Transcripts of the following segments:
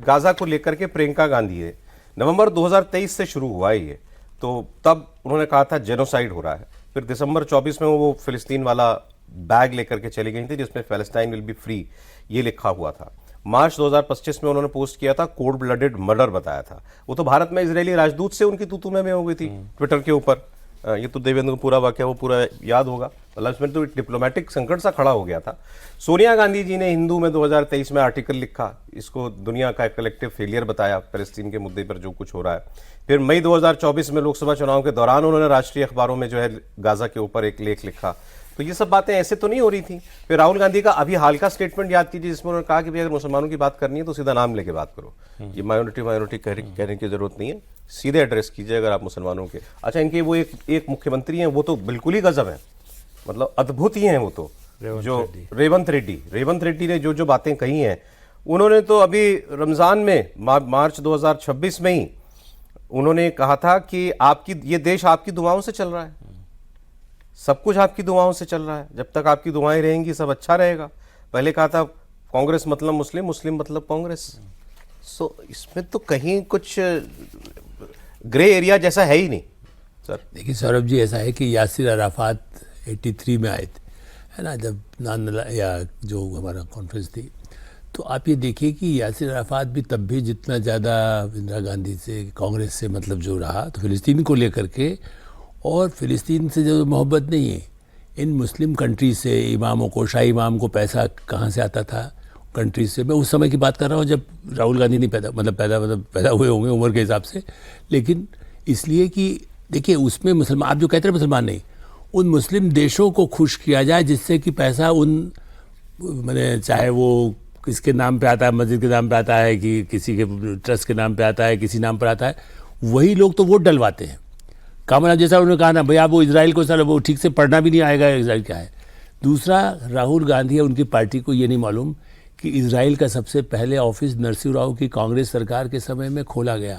Gaza को लेकर के प्रियंका गांधी है, नवंबर 2023 से शुरू हुआ है ये, तो तब उन्होंने कहा था जेनोसाइड हो रहा है। फिर दिसंबर 24 में वो फिलिस्तीन वाला बैग लेकर के चली गई थी जिसमें पैलेस्टाइन विल बी फ्री ये लिखा हुआ था। मार्च 2025 में उन्होंने पोस्ट किया था, कोल्ड ब्लडेड मर्डर बताया था। वो तो भारत में इजरायली राजदूत से उनकी तू में हो गई थी ट्विटर के ऊपर। ये तो देवेंद्र को पूरा वाक्य वो पूरा याद होगा, मतलब इसमें तो डिप्लोमेटिक संकट सा खड़ा हो गया था। सोनिया गांधी जी ने हिंदू में 2023 में आर्टिकल लिखा, इसको दुनिया का कलेक्टिव फेलियर बताया फिलिस्तीन के मुद्दे पर जो कुछ हो रहा है। फिर मई 2024 में लोकसभा चुनाव के दौरान उन्होंने राष्ट्रीय अखबारों में जो है गाजा के ऊपर एक लेख लिखा। तो ये सब बातें ऐसे तो नहीं हो रही थी। फिर राहुल गांधी का अभी हाल का स्टेटमेंट याद कीजिए जिसमें उन्होंने कहा कि भाई अगर मुसलमानों की बात करनी है तो सीधा नाम लेके बात करो, ये माइनॉरिटी कहने की जरूरत नहीं है, सीधे एड्रेस कीजिए अगर आप मुसलमानों के। अच्छा, इनके वो एक मुख्यमंत्री हैं, वो तो बिल्कुल ही गजब है, मतलब अद्भुत ही हैं वो तो, जो रेवंत रेड्डी ने जो बातें कही हैं, उन्होंने तो अभी रमजान में मार्च 2026 में ही उन्होंने कहा था कि ये देश आपकी दुआओं से चल रहा है, सब कुछ आपकी दुआओं से चल रहा है, जब तक आपकी दुआएं रहेंगी सब अच्छा रहेगा। पहले कहा था कांग्रेस मतलब मुस्लिम, मुस्लिम मतलब कांग्रेस। सो इसमें तो कहीं कुछ ग्रे एरिया जैसा है ही नहीं सर। देखिए सौरभ जी, ऐसा है कि यासिर अराफात 83 में आए थे, है ना, जब या जो हमारा कॉन्फ्रेंस थी, तो आप ये देखिए कि यासिर अराफात भी तब भी जितना ज़्यादा इंदिरा गांधी से, कांग्रेस से मतलब जो रहा, तो फिलिस्तीन को लेकर के, और फिलिस्तीन से जो मोहब्बत नहीं है, इन मुस्लिम कंट्री से इमामों को, शाही इमाम को पैसा कहाँ से आता था कंट्री से। मैं उस समय की बात कर रहा हूँ जब राहुल गांधी नहीं पैदा हुए होंगे उम्र के हिसाब से, लेकिन इसलिए कि देखिए उसमें मुसलमान, आप जो कहते हैं मुसलमान नहीं, उन मुस्लिम देशों को खुश किया जाए जिससे कि पैसा उन, मैंने चाहे वो किसके नाम पे आता है, मस्जिद के नाम पे आता है कि किसी के ट्रस्ट के नाम पे आता है, किसी नाम पर आता है, वही लोग तो वोट डलवाते हैं। कामना जैसा उन्होंने कहा ना भाई, आप वो इजराइल को सर वो ठीक से पढ़ना भी नहीं आएगा इजराइल क्या है। दूसरा, राहुल गांधी और उनकी पार्टी को ये नहीं मालूम कि इजराइल का सबसे पहले ऑफिस नरसिंह राव की कांग्रेस सरकार के समय में खोला गया।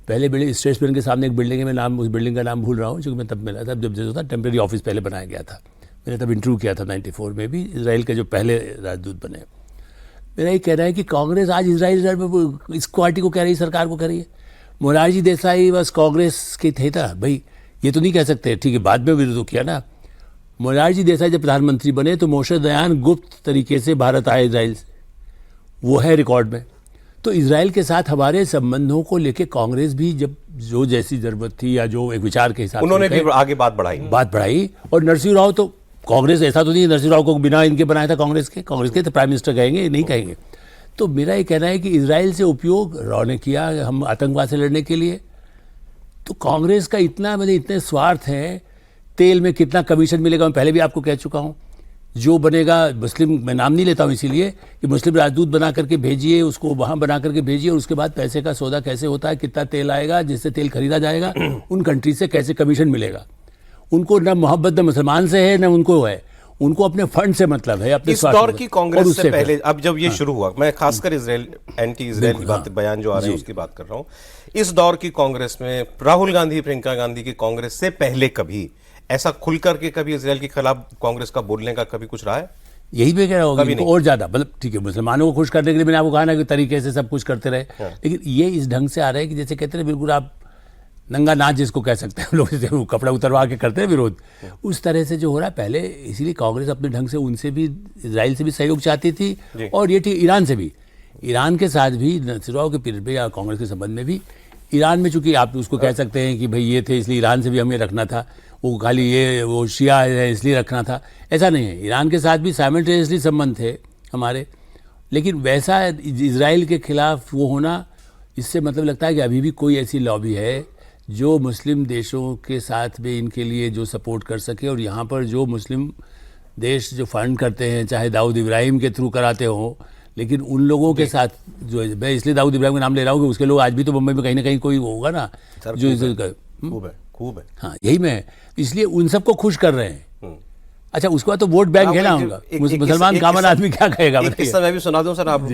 पहले बिल्डिंग स्टेट बैंक के सामने एक बिल्डिंग है, मैं नाम उस बिल्डिंग का नाम भूल रहा हूँ, क्योंकि मैं तब मिला था जब जो था टेम्प्रेरी ऑफिस पहले बनाया गया था। मैंने तब इंटरव्यू किया था 94 में भी, इसराइल के जो पहले राजदूत बने। मेरा ये कहना है कि कांग्रेस आज इसराइल में इस पार्टी को कह रही है, सरकार को कह रही है। मोरारजी देसाई बस कांग्रेस के थे था भाई, ये तो नहीं कह सकते, ठीक है, बाद में विरोध किया ना। मोरारजी देसाई जब प्रधानमंत्री बने तो मोशे दयान गुप्त तरीके से भारत आए इजराइल से, वो है रिकॉर्ड में। तो इजराइल के साथ हमारे संबंधों को लेके कांग्रेस भी जब जो जैसी जरूरत थी या जो एक विचार के हिसाब से उन्होंने भी आगे बात बढ़ाई। और नरसिंह राव तो कांग्रेस, ऐसा तो नहीं नरसिंह राव को बिना इनके बनाया था कांग्रेस के तो प्राइम मिनिस्टर कहेंगे, नहीं कहेंगे। तो मेरा ये कहना है कि इजराइल से उपयोग राव ने किया हम आतंकवाद से लड़ने के लिए। तो कांग्रेस का इतना, मतलब इतने स्वार्थ हैं, तेल में कितना कमीशन मिलेगा मैं पहले भी आपको कह चुका हूँ। जो बनेगा मुस्लिम, मैं नाम नहीं लेता हूँ इसीलिए कि मुस्लिम राजदूत बना करके भेजिए, उसको वहाँ बना करके भेजिए, और उसके बाद पैसे का सौदा कैसे होता है, कितना तेल आएगा, जिससे तेल खरीदा जाएगा, उन कंट्री से कैसे कमीशन मिलेगा। उनको न मोहब्बत न मुसलमान से है न उनको है, उनको अपने फंड से मतलब है, अपने इस दौर की कांग्रेस से पहले, अब जब ये शुरू हुआ, मैं खासकर इजराइल, एंटी इजराइल की बात, बयान जो आ रहे हैं उसकी बात कर रहा हूँ। इस दौर की कांग्रेस में राहुल गांधी, प्रियंका गांधी की कांग्रेस से पहले कभी ऐसा खुल करके कभी इजराइल के खिलाफ कांग्रेस का बोलने का कभी कुछ रहा है? यही भी कह रहा होगा और ज्यादा, मतलब ठीक है, मुसलमानों को खुश करने के लिए मैंने आपको कहा ना कि तरीके से सब कुछ करते रहे, लेकिन ये इस ढंग से आ रहा है कि जैसे कहते हैं बिल्कुल आप नंगा नाच जिसको कह सकते हैं, लोग जैसे कपड़ा उतरवा के करते हैं विरोध, उस तरह से जो हो रहा है। पहले इसीलिए कांग्रेस अपने ढंग से उनसे भी, इजराइल से भी सहयोग चाहती थी, और ये ठीक ईरान से भी, ईरान के साथ भी नरसिंह राव के पीरियड पे या कांग्रेस के संबंध में भी, ईरान में चूंकि आप उसको कह सकते हैं कि भाई ये थे इसलिए ईरान से भी हमें रखना था, वो खाली ये वो शिया है इसलिए रखना था, ऐसा नहीं है। ईरान के साथ भी साइमल्टेनियसली संबंध थे हमारे, लेकिन वैसा इजराइल के खिलाफ वो होना, इससे मतलब लगता है कि अभी भी कोई ऐसी लॉबी है जो मुस्लिम देशों के साथ में इनके लिए जो सपोर्ट कर सके। और यहाँ पर जो मुस्लिम देश जो फंड करते हैं, चाहे दाऊद इब्राहिम के थ्रू कराते हो, लेकिन उन लोगों के साथ जो, मैं इसलिए दाऊद इब्राहिम का नाम ले रहा हूँ कि उसके लोग आज भी तो मुंबई में कहीं ना कहीं कोई होगा ना जो खूब है। हाँ, यही मैं इसलिए उन सबको खुश कर रहे हैं। अच्छा, उसके बाद तो वोट बैंक है ना उनका, मुसलमान कामन आदमी क्या कहेगा? एक मैं भी सुना दूं सर आप।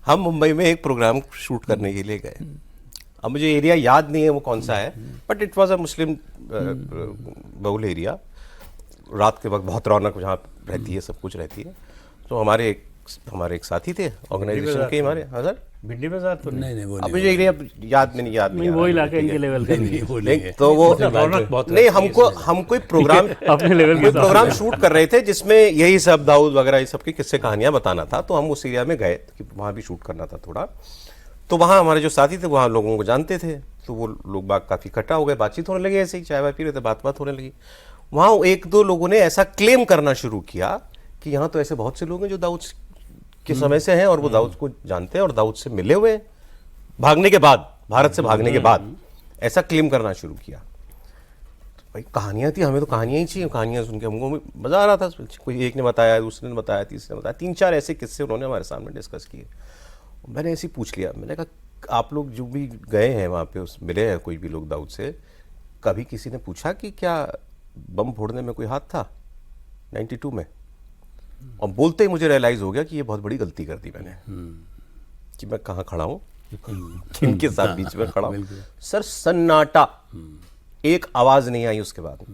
हम मुंबई में एक प्रोग्राम शूट करने के लिए गए, अब मुझे एरिया याद नहीं है वो कौन सा है, बट इट वाज अ मुस्लिम बहुल एरिया। रात के वक्त बहुत रौनक जहाँ रहती है, सब कुछ रहती है। तो हमारे एक साथी थे ऑर्गेनाइजेशन के, हमारे, हाँ सर, भिंडी बाजार तो नहीं नहीं वो अब नहीं मुझे एरिया याद में नहीं नहीं, वो इलाका इनके लेवल का नहीं है। वो नहीं नहीं है। तो वो रौनक बहुत नहीं हम कोई प्रोग्राम अपने लेवल के कोई हिसाब प्रोग्राम शूट कर रहे थे जिसमें यही सब दाऊद वगैरह ये सब की किस्से कहानियां बताना था, तो हम उस एरिया में गए कि वहां भी शूट करना था थोड़ा। तो वहाँ हमारे जो साथी थे वहाँ लोगों को जानते थे, तो वो लोग बाग काफ़ी इकट्ठा हो गए, बातचीत होने लगी, ऐसे ही चाय वाय पी रहे थे, बात होने लगी। वहाँ एक दो लोगों ने ऐसा क्लेम करना शुरू किया कि यहाँ तो ऐसे बहुत से लोग हैं जो दाऊद के समय से हैं और वो दाऊद को जानते हैं और दाऊद से मिले हुए हैं, भागने के बाद, भारत से भागने के बाद ऐसा क्लेम करना शुरू किया। तो भाई कहानियाँ थी, हमें तो कहानियाँ ही चाहिए, कहानियाँ सुन के हमको मज़ा आ रहा था। कोई एक ने बताया, दूसरे ने बताया, तीसरे ने बताया, 3-4 ऐसे किस्से उन्होंने हमारे सामने डिस्कस किए। मैंने ऐसे ही पूछ लिया, मैंने कहा आप लोग जो भी गए हैं वहाँ पे, उस मिले हैं कोई भी लोग दाऊद से, कभी किसी ने पूछा कि क्या बम फोड़ने में कोई हाथ था 92 में? और बोलते ही मुझे रियलाइज़ हो गया कि ये बहुत बड़ी गलती कर दी मैंने, कि मैं कहाँ खड़ा हूँ, किनके साथ बीच में खड़ा हूँ। सर सन्नाटा, एक आवाज़ नहीं आई उसके बाद।